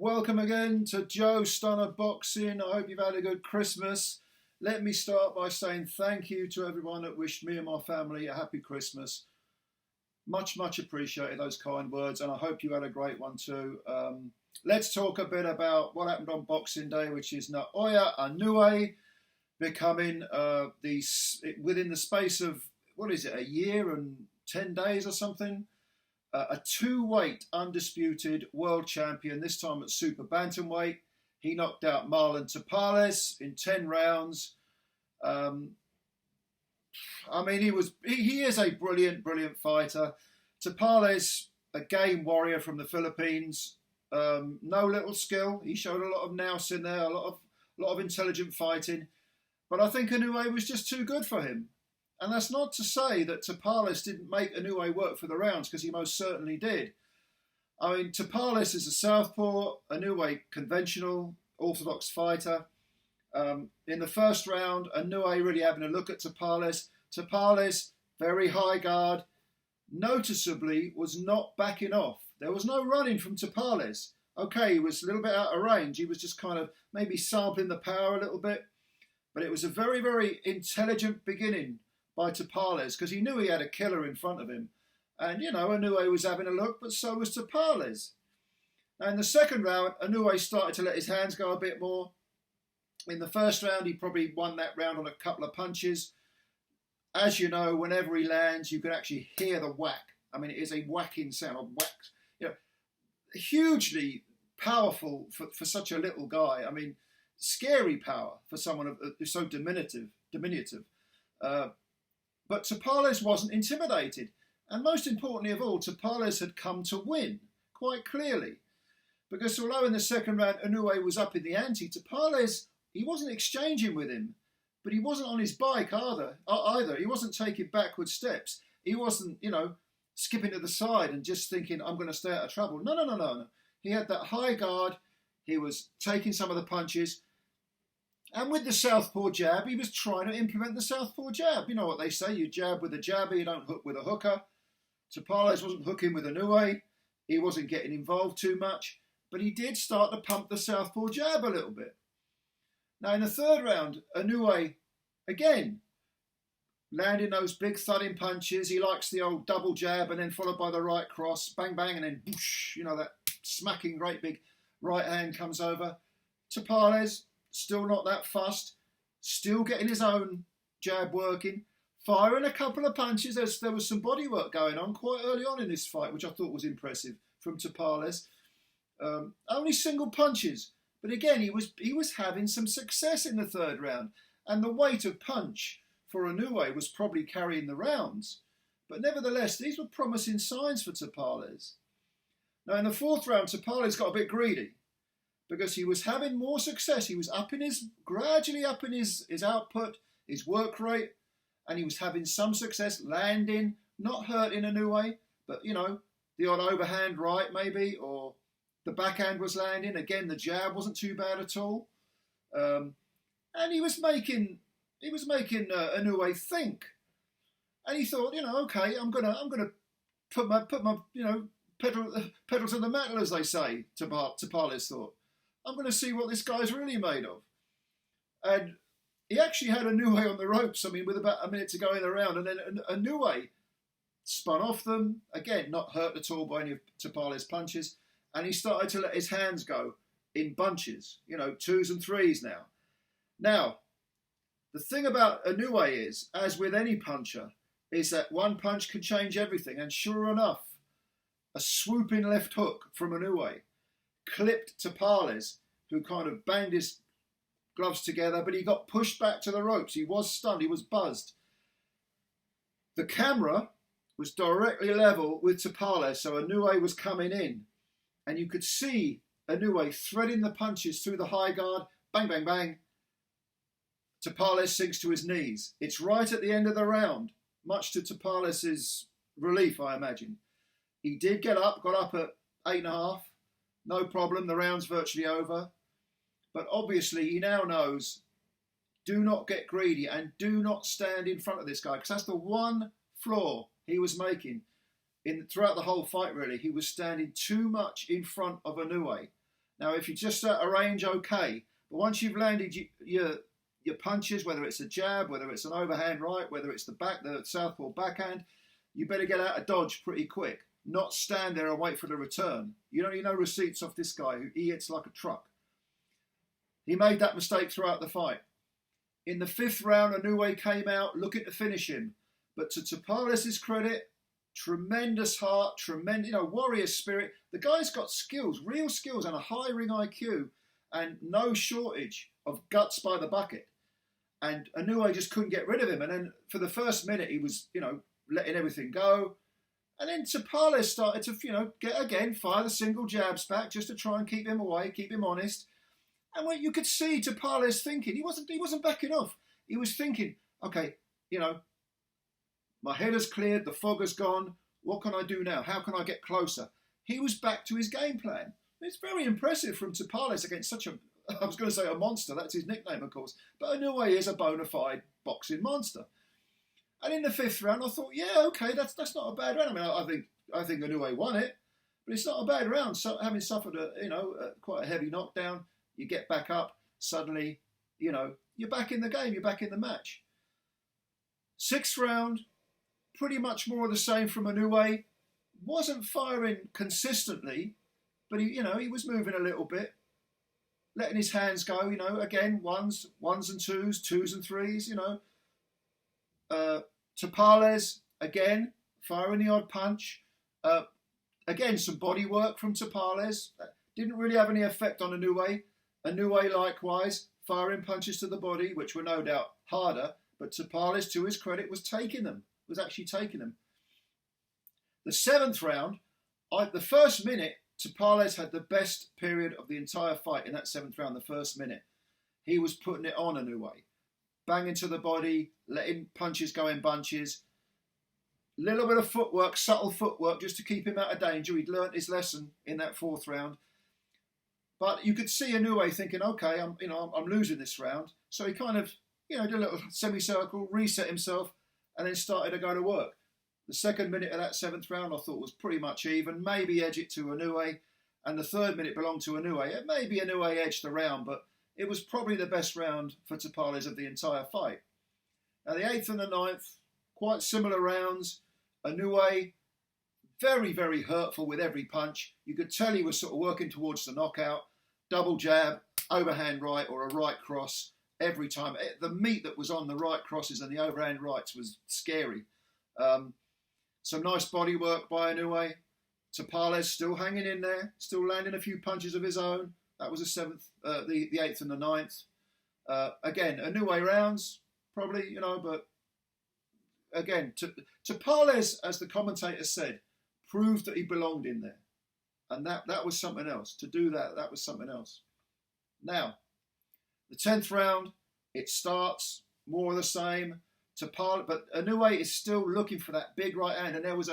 Welcome again to Joe Stunner Boxing. I hope you've had a good Christmas. Let me start by saying thank you to everyone that wished me and my family a happy Christmas. Much appreciated those kind words, and I hope you had a great one too. Let's talk a bit about what happened on Boxing Day, which is Naoya Inoue becoming within the space of, a year and 10 days or something, a two-weight undisputed world champion, this time at super-bantamweight. He knocked out Marlon Tapales in 10 rounds. He is a brilliant fighter. Tapales, a game warrior from the Philippines. No little skill. He showed a lot of nous in there, a lot of intelligent fighting. But I think Inoue was just too good for him. And that's not to say that Tapales didn't make Inoue work for the rounds, because he most certainly did. I mean, Tapales is a southpaw, Inoue conventional, orthodox fighter. In the first round, Inoue really having a look at Tapales. Tapales, very high guard, noticeably was not backing off. There was no running from Tapales. Okay, he was a little bit out of range. He was just kind of maybe sampling the power a little bit. But it was a very intelligent beginning by Tapales, because he knew he had a killer in front of him. And, Inoue was having a look, but so was Tapales. Now, in the second round, Inoue started to let his hands go a bit more. In the first round, he probably won that round on a couple of punches. As you know, whenever he lands, you can actually hear the whack. I mean, it is a whacking sound of whacks. Hugely powerful for such a little guy. I mean, scary power for someone who's so diminutive. But Tapales wasn't intimidated. And most importantly of all, Tapales had come to win, quite clearly. Because although in the second round Inoue was up in the ante, Tapales, he wasn't exchanging with him. But he wasn't on his bike either. He wasn't taking backward steps. He wasn't, skipping to the side and just thinking, I'm going to stay out of trouble. No. He had that high guard. He was taking some of the punches. And with the southpaw jab, he was trying to implement the southpaw jab. You know what they say, you jab with a jabber, you don't hook with a hooker. Tapales wasn't hooking with Inoue. He wasn't getting involved too much. But he did start to pump the southpaw jab a little bit. Now in the third round, Inoue, again, landing those big thudding punches. He likes the old double jab and then followed by the right cross. Bang, bang, and then whoosh, that smacking great big right hand comes over. Tapales, still not that fussed, still getting his own jab working, firing a couple of punches. There was some body work going on quite early on in this fight, which I thought was impressive from Tapales. Only single punches, but again, he was having some success in the third round, and the weight of punch for Inoue was probably carrying the rounds. But nevertheless, these were promising signs for Tapales. Now in the fourth round, Tapales got a bit greedy, because he was having more success. He was gradually upping his output, his work rate, and he was having some success landing, not hurting Inoue, but, the odd overhand right maybe, or the backhand was landing. Again, the jab wasn't too bad at all. And he was making Inoue think. And he thought, okay, I'm gonna put my pedal to the metal, as they say, Tapales thought. I'm going to see what this guy's really made of. And he actually had Inoue on the ropes, with about a minute to go in the round. And then Inoue spun off them. Again, not hurt at all by any of Tapales' punches. And he started to let his hands go in bunches, twos and threes now. Now, the thing about Inoue is, as with any puncher, is that one punch can change everything. And sure enough, a swooping left hook from Inoue clipped Tapales, who kind of banged his gloves together, but he got pushed back to the ropes. He was stunned. He was buzzed. The camera was directly level with Tapales, so Inoue was coming in. And you could see Inoue threading the punches through the high guard. Bang, bang, bang. Tapales sinks to his knees. It's right at the end of the round, much to Tapales' relief, I imagine. He did got up at 8.5. No problem, the round's virtually over. But obviously he now knows, do not get greedy and do not stand in front of this guy, because that's the one flaw he was making throughout the whole fight, really. He was standing too much in front of Inoue. Now, if you just at a range, okay. But once you've landed your punches, whether it's a jab, whether it's an overhand right, whether it's the southpaw backhand, you better get out of dodge pretty quick. Not stand there and wait for the return. You don't need no receipts off this guy. He hits like a truck. He made that mistake throughout the fight. In the 5th round, Inoue came out looking to finish him. But to Tapales' credit, tremendous heart, tremendous, warrior spirit. The guy's got skills, real skills, and a high ring IQ, and no shortage of guts by the bucket. And Inoue just couldn't get rid of him. And then for the first minute, he was, letting everything go. And then Tapales started to, fire the single jabs back just to try and keep him away, keep him honest. And when you could see Tapales thinking, he wasn't backing off. He was thinking, okay, my head has cleared, the fog has gone. What can I do now? How can I get closer? He was back to his game plan. It's very impressive from Tapales against such I was going to say a monster. That's his nickname, of course. But Inoue is a bona fide boxing monster. And in the 5th round, I thought, yeah, okay, that's not a bad round. I mean, I think Inoue won it, but it's not a bad round. So having suffered quite a heavy knockdown, you get back up. Suddenly, you're back in the game. You're back in the match. 6th round, pretty much more of the same from Inoue. Wasn't firing consistently, but he was moving a little bit, letting his hands go. Again, ones and twos and threes. Tapales, again, firing the odd punch. Again, some body work from Tapales. Didn't really have any effect on Inoue. Inoue, likewise, firing punches to the body, which were no doubt harder, but Tapales, to his credit, was actually taking them. The 7th round, the first minute, Tapales had the best period of the entire fight in that 7th round, the first minute. He was putting it on Inoue. Banging to the body, letting punches go in bunches. Little bit of footwork, subtle footwork, just to keep him out of danger. He'd learnt his lesson in that 4th round. But you could see Inoue thinking, okay, I'm losing this round. So he kind of, did a little semicircle, reset himself, and then started to go to work. The 2nd minute of that 7th round I thought was pretty much even, maybe edge it to Inoue, and the 3rd minute belonged to Inoue. Maybe Inoue edged the round, but it was probably the best round for Tapales of the entire fight. Now the 8th and the 9th, quite similar rounds. Inoue, very, very hurtful with every punch. You could tell he was sort of working towards the knockout. Double jab, overhand right or a right cross every time. The meat that was on the right crosses and the overhand rights was scary. Some nice body work by Inoue. Tapales still hanging in there, still landing a few punches of his own. That was the 8th and the 9th. Again, Inoue rounds, probably, but again, Tapales, as the commentator said, proved that he belonged in there. And that was something else. To do that was something else. Now, the 10th round, it starts more of the same. But Inoue is still looking for that big right hand. And there was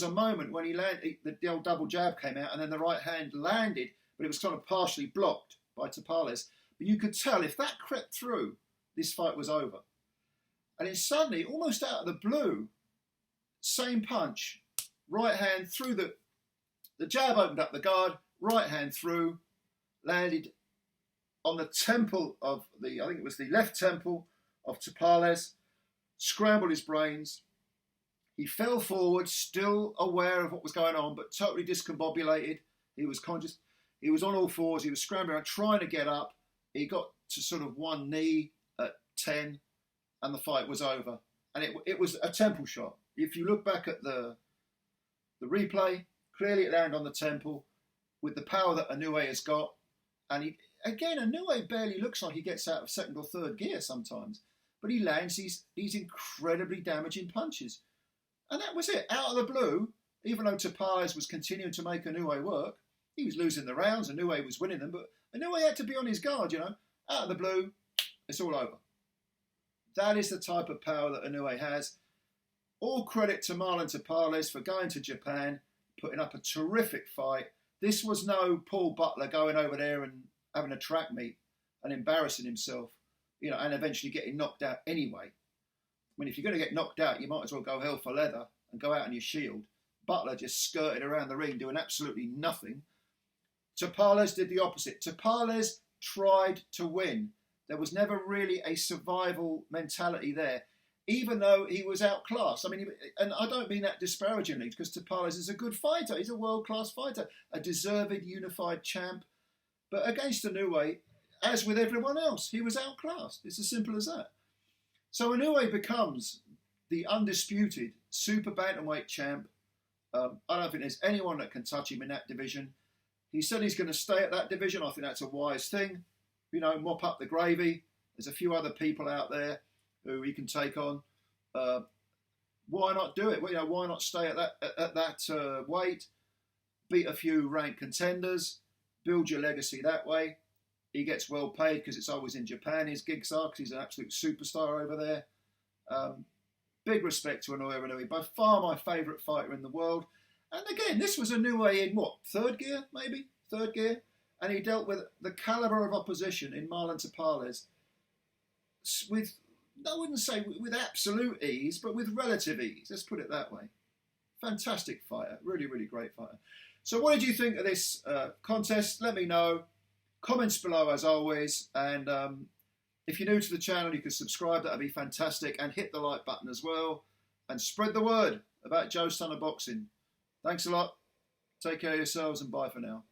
a moment when he landed, the old double jab came out, and then the right hand landed, but it was kind of partially blocked by Tapales. But you could tell if that crept through, this fight was over. And then suddenly, almost out of the blue, same punch, right hand through the jab opened up the guard, right hand through, landed on the temple of I think it was the left temple of Tapales, scrambled his brains. He fell forward, still aware of what was going on, but totally discombobulated. He was conscious. He was on all fours. He was scrambling around, trying to get up. He got to sort of one knee at 10, and the fight was over. And it was a temple shot. If you look back at the replay, clearly it landed on the temple with the power that Inoue has got. And Inoue barely looks like he gets out of 2nd or 3rd gear sometimes. But he lands these incredibly damaging punches. And that was it. Out of the blue, even though Tapales was continuing to make Inoue work, he was losing the rounds, Inoue was winning them, but Inoue had to be on his guard, Out of the blue, it's all over. That is the type of power that Inoue has. All credit to Marlon Tapales for going to Japan, putting up a terrific fight. This was no Paul Butler going over there and having a track meet and embarrassing himself, and eventually getting knocked out anyway. I mean, if you're going to get knocked out, you might as well go hell for leather and go out on your shield. Butler just skirted around the ring doing absolutely nothing. Tapales did the opposite. Tapales tried to win. There was never really a survival mentality there, even though he was outclassed. I mean, and I don't mean that disparagingly, because Tapales is a good fighter. He's a world-class fighter, a deserved unified champ. But against Inoue, as with everyone else, he was outclassed. It's as simple as that. So Inoue becomes the undisputed super bantamweight champ. I don't think there's anyone that can touch him in that division. He said he's going to stay at that division. I think that's a wise thing. You know, mop up the gravy. There's a few other people out there who he can take on. Why not do it? Well, you know, why not stay at that weight? Beat a few ranked contenders. Build your legacy that way. He gets well paid because it's always in Japan. His gigs are because he's an absolute superstar over there. Big respect to Naoya Inoue. By far my favourite fighter in the world. And again, this was Inoue in what? Third gear, maybe? Third gear? And he dealt with the calibre of opposition in Marlon Tapales with, I wouldn't say with absolute ease, but with relative ease. Let's put it that way. Fantastic fighter. Really, really great fighter. So what did you think of this contest? Let me know. Comments below as always. And if you're new to the channel, you can subscribe. That would be fantastic. And hit the like button as well. And spread the word about Joe's Son of Boxing. Thanks a lot. Take care of yourselves and bye for now.